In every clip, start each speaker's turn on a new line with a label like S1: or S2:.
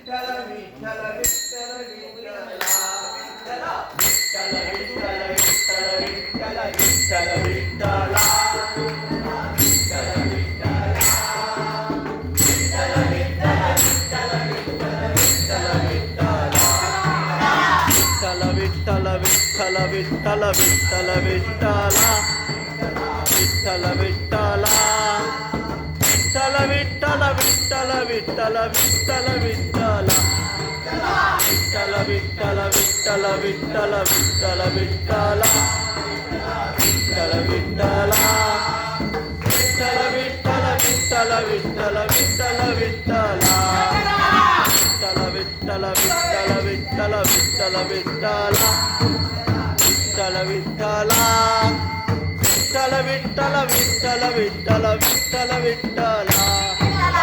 S1: Vitthal Vitthal Vitthala Vitthal Vitthala Vitthal Vitthal Vitthal Vitthal Vitthal Vitthala Vitthal Vitthal Vitthal Vitthal Vitthal Vitthala Vitthal Vitthala Vitthal Vitthal Vitthal Vitthal Vitthal Vitthala Vitthal Vitthal Vitthal Vitthal Vitthal Vitthala Vitthal Vitthala Vitthal Vitthal Vitthal Vitthal Vitthal Vitthala Vitthal Vitthal Vitthal Vitthal Vitthal Vitthala Vitthal Vitthal Vitthal Vitthala Vitthal Vitthal Vitthal Vitthal Vitthal Vitthala Vitthal Vitthala Vitthal Vitthal Vitthal Vitthal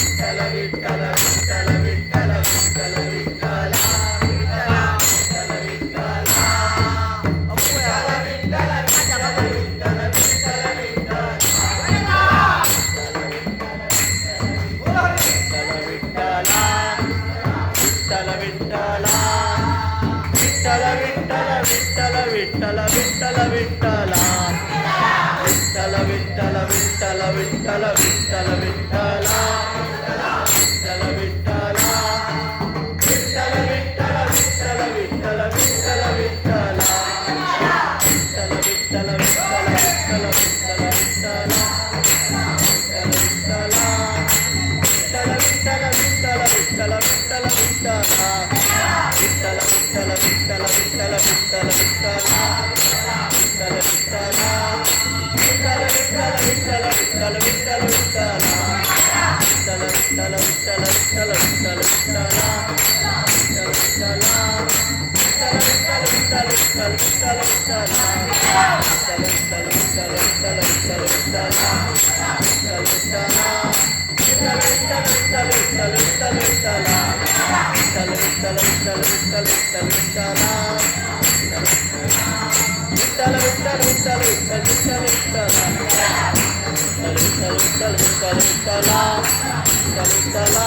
S1: Vitthal Vitthala Vitthal Vitthal Vitthal Vitthal Vitthal Vitthala Vitthal Vitthal Vitthal Vitthal Vitthal Vitthala Vitthal Vitthal Vitthal Vitthal Vitthal Vitthala Vitthal Vitthala Vitthal Vitthal Vitthal Vitthal Vitthal Vitthala Vitthal Vitthal Vitthal Vitthal Vitthal Vitthala Vitthal Vitthala Vitthal Vitthal Vitthal Vitthal Vitthal Vitthala Vitthal Vitthal Vitthal Vitthal Vitthal Vitthala Vitthal Vitthala Vitthal Vitthal Vitthal Vitthal Vitthal Vitthala Vitthal Vitthal Vitthal Vitthal Vitthal Vitthala Vitthal Vitthal Vitthal Vitthal Vitthal Vitthala Vitthal Vitthal Vitthal Vitthal Vitthala Vitthal Vitthala Vitthal Vitthal Vitthal Vitthal Vitthal Vitthala Vitthal Vitthal Vitthal Vitthal Vitthal Vitthala Vitthal Vitthala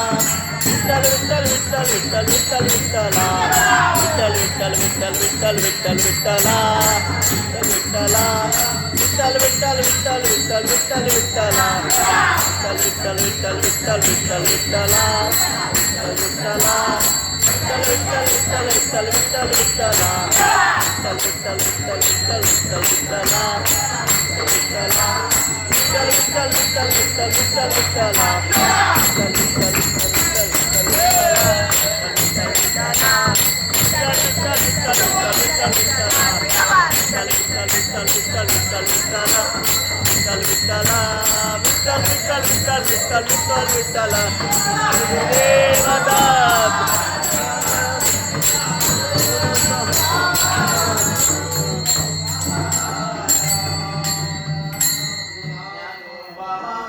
S1: Vitthal Vitthal Vitthal Vitthal Vitthal Vitthala Vitthal Vitthal Vitthal Vitthal Vitthal Vitthala Vitthal Vitthala Vitthal Vitthal Vitthal Vitthal Vitthal Vitthala Vitthal Vitthal Vitthal Vitthal Vitthal Vitthala Vitthala Vitthal Vitthal Vitthal Vitthal Vitthal Vitthala Vitthal Vitthal Vitthal Vitthal Vitthal Vitthal Vitthal